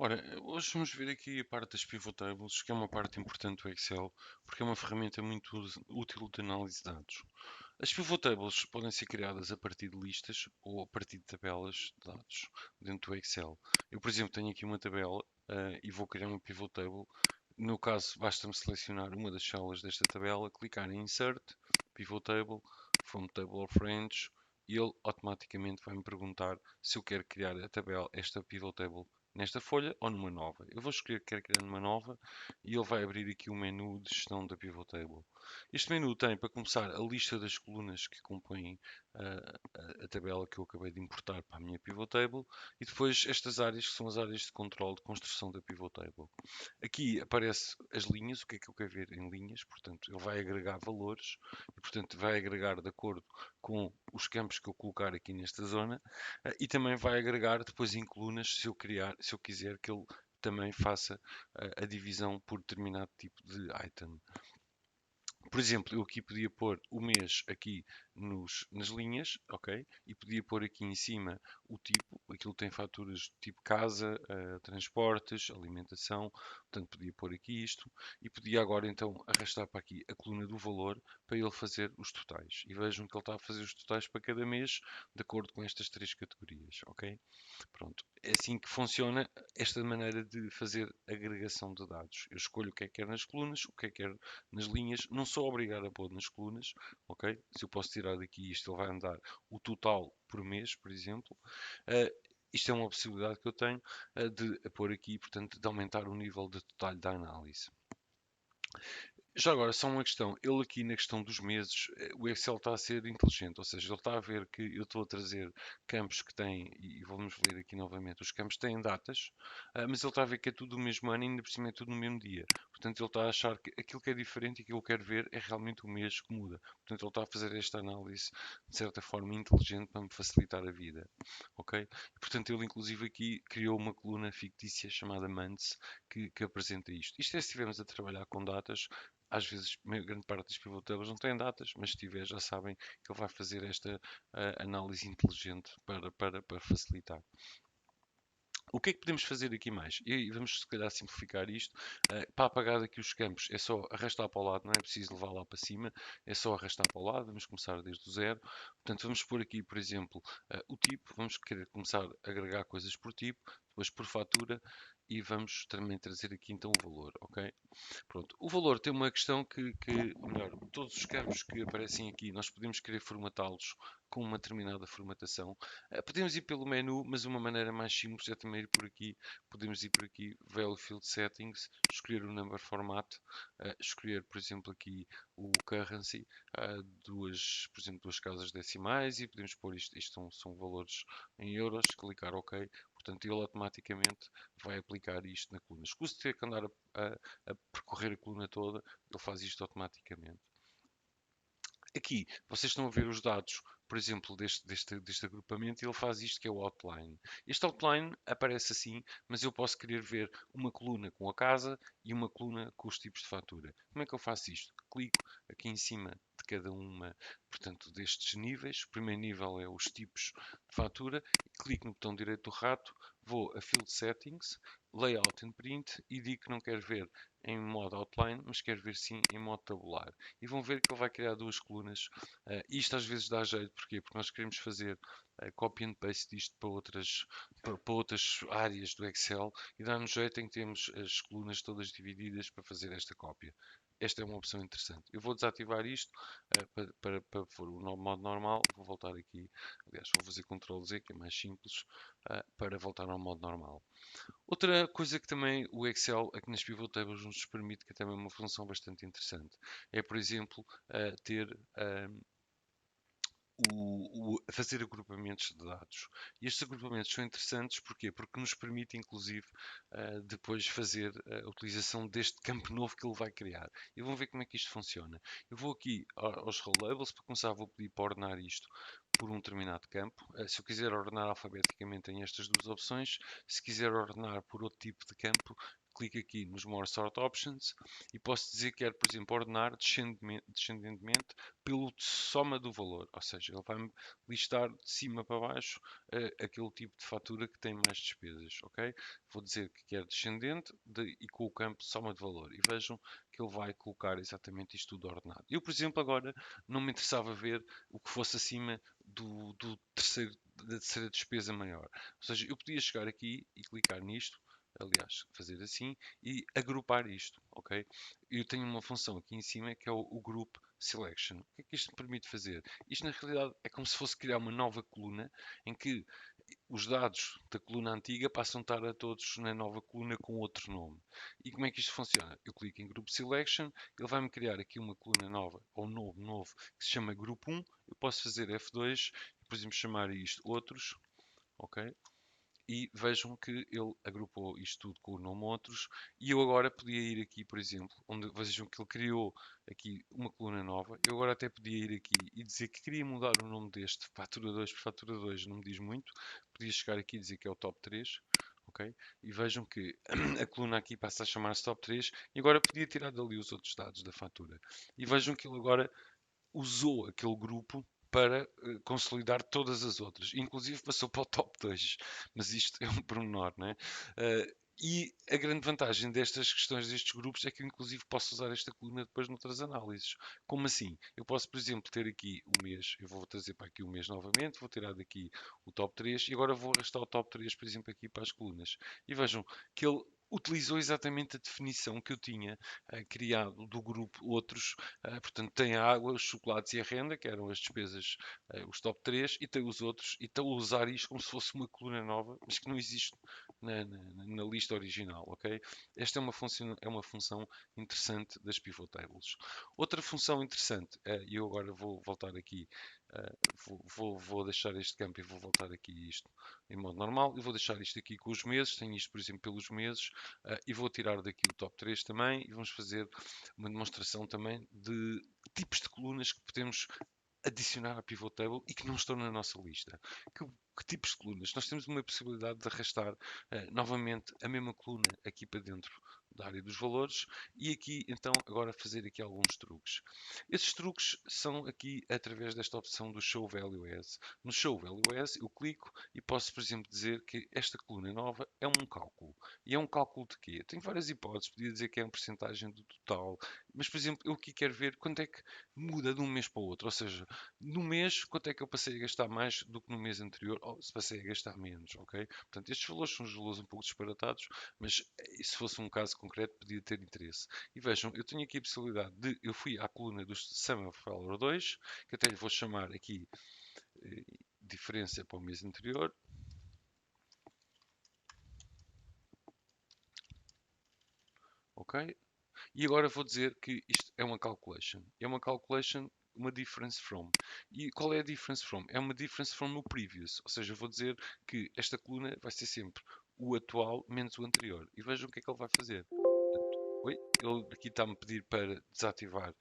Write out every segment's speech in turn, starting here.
Ora, hoje vamos ver aqui a parte das pivot tables, que é uma parte importante do Excel, porque é uma ferramenta muito útil de análise de dados. As pivot tables podem ser criadas a partir de listas ou a partir de tabelas de dados dentro do Excel. Eu, por exemplo, tenho aqui uma tabela, e vou criar uma pivot table. No caso, basta-me selecionar uma das células desta tabela, clicar em Insert, Pivot Table, From Table of Range, e ele automaticamente vai me perguntar se eu quero criar a tabela, esta pivot table nesta folha ou numa nova. Eu vou escolher que quero criar numa nova e ele vai abrir aqui o menu de gestão da pivot table. Este menu tem, para começar, a lista das colunas que compõem a tabela que eu acabei de importar para a minha pivot table e depois estas áreas que são as áreas de controle de construção da pivot table. Aqui aparece as linhas, o que é que eu quero ver em linhas, portanto ele vai agregar valores e portanto vai agregar de acordo com os campos que eu colocar aqui nesta zona, e também vai agregar depois em colunas se eu criar, se eu quiser que ele também faça a divisão por determinado tipo de item. Por exemplo, eu aqui podia pôr o mês aqui nas linhas, ok? E podia pôr aqui em cima o tipo, aquilo tem faturas do tipo casa, transportes, alimentação, portanto podia pôr aqui isto e podia agora então arrastar para aqui a coluna do valor para ele fazer os totais. E vejam que ele está a fazer os totais para cada mês de acordo com estas três categorias, ok? Pronto, é assim que funciona esta maneira de fazer agregação de dados. Eu escolho o que é que quero nas colunas, o que é que quero nas linhas. Não sou obrigado a pôr nas colunas, ok? Se eu posso tirar daqui isto, ele vai me dar o total por mês, por exemplo. Uh, isto é uma possibilidade que eu tenho de pôr aqui, portanto, de aumentar o nível de detalhe da análise. Já agora, só uma questão. Ele aqui na questão dos meses, o Excel está a ser inteligente, ou seja, ele está a ver que eu estou a trazer campos que têm, e vamos ler aqui novamente, os campos têm datas, mas ele está a ver que é tudo no mesmo ano e ainda por cima é tudo no mesmo dia. Portanto, ele está a achar que aquilo que é diferente e que eu quero ver é realmente o mês que muda. Portanto, ele está a fazer esta análise de certa forma inteligente para me facilitar a vida, ok? E, portanto, ele inclusive aqui criou uma coluna fictícia chamada Months que apresenta isto. Isto é se estivermos a trabalhar com datas, às vezes, grande parte dos pivot tables não têm datas, mas se tiver, já sabem que ele vai fazer esta análise inteligente para facilitar. O que é que podemos fazer aqui mais? E vamos, se calhar, simplificar isto. Para apagar aqui os campos, é só arrastar para o lado, não é preciso levar lá para cima, é só arrastar para o lado. Vamos começar desde o zero. Portanto, vamos pôr aqui, por exemplo, o tipo. Vamos querer começar a agregar coisas por tipo, depois por fatura e vamos também trazer aqui então o valor, ok? Pronto. O valor tem uma questão ou melhor, todos os campos que aparecem aqui, nós podemos querer formatá-los com uma determinada formatação. Podemos ir pelo menu, mas uma maneira mais simples é também ir por aqui. Podemos ir por aqui, Value Field Settings, escolher o Number Format, escolher, por exemplo, aqui o Currency, por exemplo, duas casas decimais e podemos pôr isto são valores em euros, clicar OK. Portanto, ele automaticamente vai aplicar isto na coluna. Escuso de ter que andar a percorrer a coluna toda, ele faz isto automaticamente. Aqui, vocês estão a ver os dados, por exemplo, deste agrupamento, e ele faz isto que é o outline. Este outline aparece assim, mas eu posso querer ver uma coluna com a casa e uma coluna com os tipos de fatura. Como é que eu faço isto? Clico aqui em cima de cada uma, portanto, destes níveis. O primeiro nível é os tipos de fatura. Clico no botão direito do rato, vou a Field Settings, Layout and Print e digo que não quero ver em modo outline, mas quero ver sim em modo tabular. E vão ver que ele vai criar duas colunas. Isto às vezes dá jeito, porquê? Porque nós queremos fazer copy and paste disto para outras áreas do Excel e dá-nos jeito em que temos as colunas todas divididas para fazer esta cópia. Esta é uma opção interessante. Eu vou desativar isto para pôr o modo normal. Vou voltar aqui. Aliás, vou fazer Ctrl Z, que é mais simples, para voltar ao modo normal. Outra coisa que também o Excel aqui nas pivot tables nos permite, que é também uma função bastante interessante, é, por exemplo, ter fazer agrupamentos de dados. E estes agrupamentos são interessantes porquê? Porque nos permite, inclusive, depois fazer a utilização deste campo novo que ele vai criar. E vão ver como é que isto funciona. Eu vou aqui aos row labels, para começar vou pedir para ordenar isto por um determinado campo. Se eu quiser ordenar alfabeticamente, tenho estas duas opções. Se quiser ordenar por outro tipo de campo, clico aqui nos More Sort Options e posso dizer que quero, por exemplo, ordenar descendentemente pelo soma do valor, ou seja, ele vai-me listar de cima para baixo aquele tipo de fatura que tem mais despesas, ok? Vou dizer que quero descendente e com o campo soma de valor e vejam que ele vai colocar exatamente isto tudo ordenado. Eu, por exemplo, agora não me interessava ver o que fosse acima da terceira despesa maior. Ou seja, eu podia chegar aqui e clicar nisto, aliás, fazer assim e agrupar isto, ok? Eu tenho uma função aqui em cima que é o Group Selection. O que é que isto me permite fazer? Isto na realidade é como se fosse criar uma nova coluna em que os dados da coluna antiga passam a estar a todos na nova coluna com outro nome. E como é que isto funciona? Eu clico em Group Selection, ele vai-me criar aqui uma coluna nova, ou um novo, que se chama Grupo 1. Eu posso fazer F2 e, por exemplo, chamar isto Outros, ok? E vejam que ele agrupou isto tudo com o nome outros e eu agora podia ir aqui, por exemplo, onde vejam que ele criou aqui uma coluna nova, eu agora até podia ir aqui e dizer que queria mudar o nome deste fatura 2 por fatura 2, não me diz muito, podia chegar aqui e dizer que é o top 3, ok? E vejam que a coluna aqui passa a chamar-se top 3 e agora podia tirar dali os outros dados da fatura. E vejam que ele agora usou aquele grupo para consolidar todas as outras. Inclusive passou para o top 2. Mas isto é um pormenor, não é? E a grande vantagem destas questões, destes grupos, é que eu inclusive posso usar esta coluna depois noutras análises. Como assim? Eu posso, por exemplo, ter aqui o mês, eu vou trazer para aqui o mês novamente, vou tirar daqui o top 3 e agora vou arrastar o top 3, por exemplo, aqui para as colunas. E vejam que ele utilizou exatamente a definição que eu tinha criado do grupo outros. Portanto, tem a água, os chocolates e a renda, que eram as despesas, os top 3, e tem os outros, e estão a usar isto como se fosse uma coluna nova, mas que não existe na lista original, ok? Esta é uma função interessante das pivot tables. Outra função interessante, e eu agora vou voltar aqui, vou deixar este campo e vou voltar aqui isto em modo normal, e vou deixar isto aqui com os meses, tenho isto, por exemplo, pelos meses, e vou tirar daqui o top 3 também, e vamos fazer uma demonstração também de tipos de colunas que podemos adicionar à pivot table e que não estão na nossa lista. Que tipos de colunas? Nós temos uma possibilidade de arrastar novamente a mesma coluna aqui para dentro da área dos valores e aqui então agora fazer aqui alguns truques. Esses truques são aqui através desta opção do Show Value As. No Show Value As eu clico e posso, por exemplo, dizer que esta coluna nova é um cálculo. E é um cálculo de quê? Tenho várias hipóteses, podia dizer que é uma porcentagem do total, mas por exemplo, eu aqui quero ver quanto é que muda de um mês para o outro, ou seja, no mês, quanto é que eu passei a gastar mais do que no mês anterior, ou se passei a gastar menos, ok? Portanto, estes valores são os valores um pouco disparatados, mas se fosse um caso concreto, podia ter interesse. E vejam, eu tenho aqui a possibilidade de, eu fui à coluna do Sum of Valor 2, que até lhe vou chamar aqui diferença para o mês anterior. Ok? E agora vou dizer que isto é uma calculation. É uma calculation, uma difference from. E qual é a difference from? É uma difference from o previous. Ou seja, vou dizer que esta coluna vai ser sempre o atual menos o anterior. E vejam o que é que ele vai fazer. Oi? Ele aqui está-me a pedir para desativar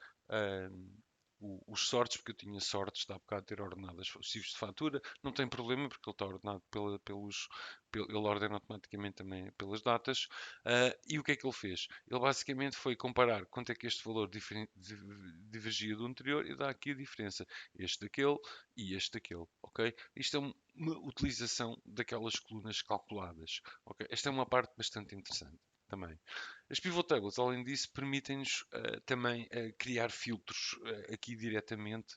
os sortes, porque eu tinha sortes de há bocado ter ordenado os recibos de fatura. Não tem problema, porque ele está ordenado ele ordena automaticamente também pelas datas. E o que é que ele fez? Ele basicamente foi comparar quanto é que este valor divergia do anterior e dá aqui a diferença. Este daquele e este daquele, ok? Isto é uma utilização daquelas colunas calculadas, ok? Esta é uma parte bastante interessante também. As pivot tables, além disso, permitem-nos também criar filtros aqui diretamente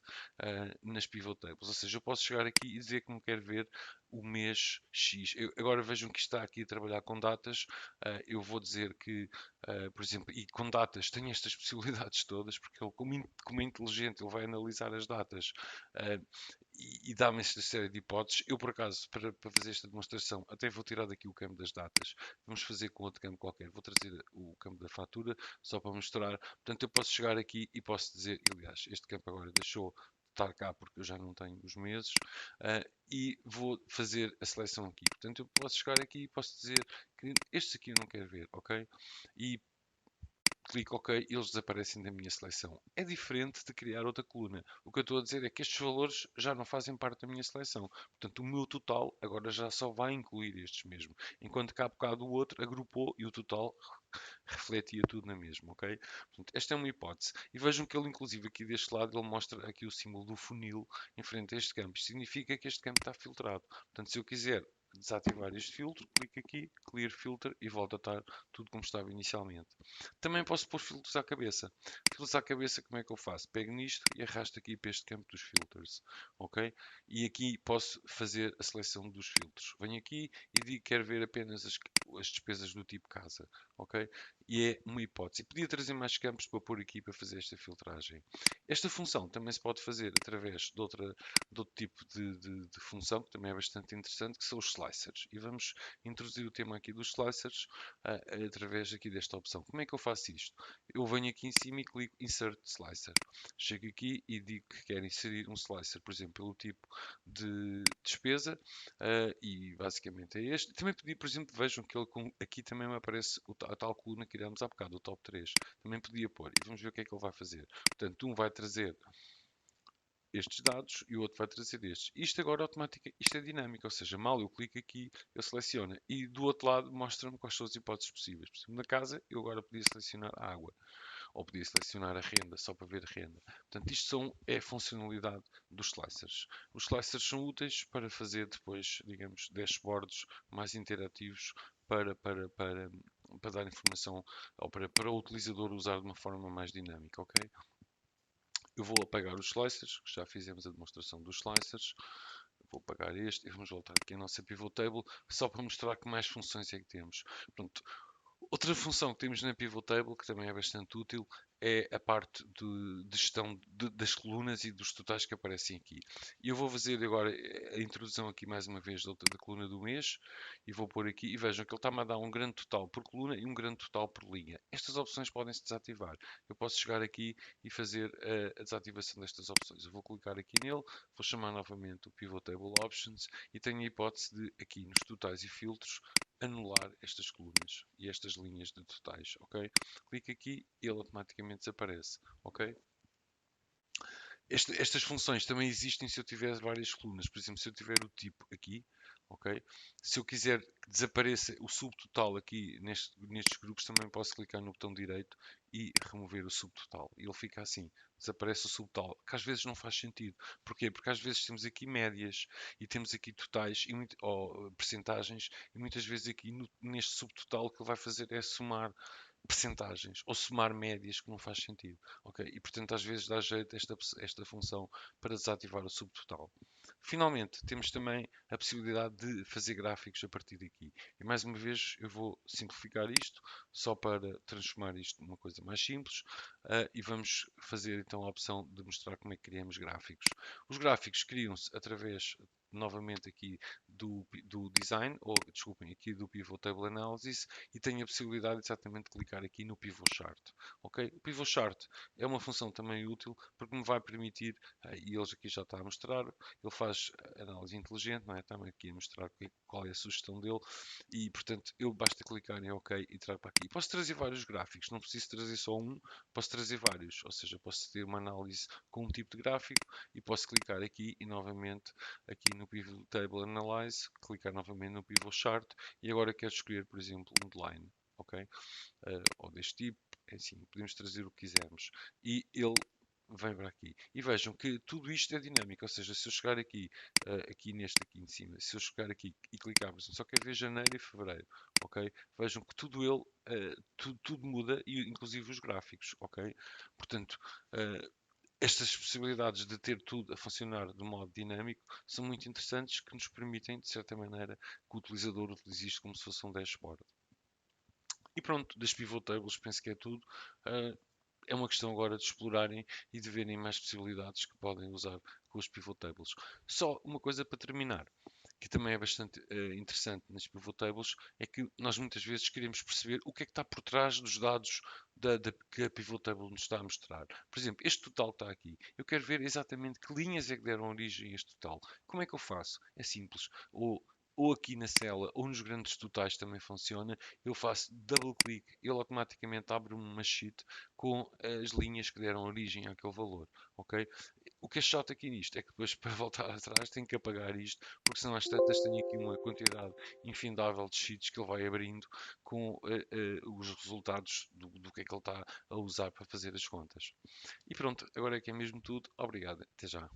nas pivot tables. Ou seja, eu posso chegar aqui e dizer que não quero ver o mês X. Agora vejam que está aqui a trabalhar com datas. Eu vou dizer que, por exemplo, e com datas tem estas possibilidades todas, porque ele, como é inteligente, ele vai analisar as datas e dá-me esta série de hipóteses. Eu, por acaso, para fazer esta demonstração, até vou tirar daqui o campo das datas. Vamos fazer com outro campo qualquer. Vou trazer o campo da fatura, só para mostrar. Portanto, eu posso chegar aqui e posso dizer, aliás, este campo agora deixou de estar cá porque eu já não tenho os meses, e vou fazer a seleção aqui. Portanto, eu posso chegar aqui e posso dizer que este aqui eu não quero ver, ok? E clico OK e eles desaparecem da minha seleção. É diferente de criar outra coluna. O que eu estou a dizer é que estes valores já não fazem parte da minha seleção. Portanto, o meu total agora já só vai incluir estes mesmo. Enquanto que há bocado o outro agrupou e o total refletia tudo na mesma, ok? Portanto, esta é uma hipótese. E vejam que ele, inclusive, aqui deste lado, ele mostra aqui o símbolo do funil em frente a este campo. Isto significa que este campo está filtrado. Portanto, se eu quiser desativar este filtro, clico aqui, Clear Filter e volta a estar tudo como estava inicialmente. Também posso pôr filtros à cabeça. Filtros à cabeça, como é que eu faço? Pego nisto e arrasto aqui para este campo dos filters, ok? E aqui posso fazer a seleção dos filtros. Venho aqui e digo que quero ver apenas as despesas do tipo casa, ok? E é uma hipótese. Podia trazer mais campos para pôr aqui para fazer esta filtragem. Esta função também se pode fazer através de outro tipo de função, que também é bastante interessante, que são os slicers. E vamos introduzir o tema aqui dos slicers através aqui desta opção. Como é que eu faço isto? Eu venho aqui em cima e clico Insert Slicer. Chego aqui e digo que quero inserir um slicer, por exemplo, pelo tipo de despesa e basicamente é este. Também podia, por exemplo, vejam que ele aqui também me aparece a tal coluna que iremos há bocado, o top 3. Também podia pôr e vamos ver o que é que ele vai fazer. Portanto, um vai trazer estes dados e o outro vai trazer estes. Isto agora automática, isto é dinâmico, ou seja, mal eu clico aqui, ele seleciona e do outro lado mostra-me quais são as hipóteses possíveis. Por exemplo, na casa eu agora podia selecionar a água ou podia selecionar a renda só para ver renda. Portanto, é a funcionalidade dos slicers. Os slicers são úteis para fazer depois, digamos, dashboards mais interativos para dar informação ou para o utilizador usar de uma forma mais dinâmica, ok? Eu vou apagar os slicers, que já fizemos a demonstração dos slicers. Vou apagar este e vamos voltar aqui à nossa pivot table, só para mostrar que mais funções é que temos. Pronto. Outra função que temos na pivot table, que também é bastante útil, é a parte de gestão das colunas e dos totais que aparecem aqui. E eu vou fazer agora a introdução aqui mais uma vez da coluna do mês e vou pôr aqui e vejam que ele está-me a dar um grande total por coluna e um grande total por linha. Estas opções podem-se desativar. Eu posso chegar aqui e fazer a desativação destas opções. Eu vou clicar aqui nele, vou chamar novamente o Pivot Table Options e tenho a hipótese de aqui nos totais e filtros anular estas colunas e estas linhas de totais, ok? Clico aqui e ele automaticamente desaparece, ok? Estas funções também existem se eu tiver várias colunas. Por exemplo, se eu tiver o tipo aqui, ok? Se eu quiser que desapareça o subtotal aqui nestes grupos, também posso clicar no botão direito e remover o subtotal. E ele fica assim, desaparece o subtotal, que às vezes não faz sentido. Porquê? Porque às vezes temos aqui médias e temos aqui totais ou percentagens e muitas vezes aqui neste subtotal o que ele vai fazer é somar percentagens ou somar médias que não faz sentido, ok? E portanto às vezes dá jeito esta função para desativar o subtotal. Finalmente, temos também a possibilidade de fazer gráficos a partir daqui. E mais uma vez eu vou simplificar isto, só para transformar isto numa coisa mais simples, e vamos fazer então a opção de mostrar como é que criamos gráficos. Os gráficos criam-se através novamente aqui do design, ou desculpem, aqui do Pivot Table Analysis, e tenho a possibilidade exatamente de clicar aqui no Pivot Chart. Ok? O Pivot Chart é uma função também útil porque me vai permitir, e eles aqui já está a mostrar, ele faz análise inteligente, não é? Está-me aqui a mostrar qual é a sugestão dele e, portanto, eu basta clicar em OK e trago para aqui. Posso trazer vários gráficos, não preciso trazer só um, posso trazer vários, ou seja, posso ter uma análise com um tipo de gráfico e posso clicar aqui e novamente aqui no Pivot Table Analyze, clicar novamente no Pivot Chart e agora quero escolher, por exemplo, um line, ok? Ou deste tipo, é assim, podemos trazer o que quisermos. E ele vem para aqui. E vejam que tudo isto é dinâmico, ou seja, se eu chegar aqui, aqui neste aqui em cima, se eu chegar aqui e clicar, por exemplo, só quero ver janeiro e fevereiro, ok? Vejam que tudo tudo muda, e inclusive os gráficos, ok? Portanto, estas possibilidades de ter tudo a funcionar de modo dinâmico são muito interessantes, que nos permitem, de certa maneira, que o utilizador utilize isto como se fosse um dashboard. E pronto, das pivot tables penso que é tudo. É uma questão agora de explorarem e de verem mais possibilidades que podem usar com os pivot tables. Só uma coisa para terminar, que também é bastante interessante nas pivot tables, é que nós muitas vezes queremos perceber o que é que está por trás dos dados que a pivot table nos está a mostrar. Por exemplo, este total que está aqui, eu quero ver exatamente que linhas é que deram origem a este total. Como é que eu faço? É simples. ou aqui na cela, ou nos grandes totais também funciona. Eu faço double clique, ele automaticamente abre-me uma sheet com as linhas que deram origem àquele valor, ok? O que é chato aqui nisto é que depois para voltar atrás tenho que apagar isto, porque senão às tantas tenho aqui uma quantidade infindável de sheets que ele vai abrindo com os resultados do que é que ele está a usar para fazer as contas. E pronto, agora é que é mesmo tudo. Obrigado, até já.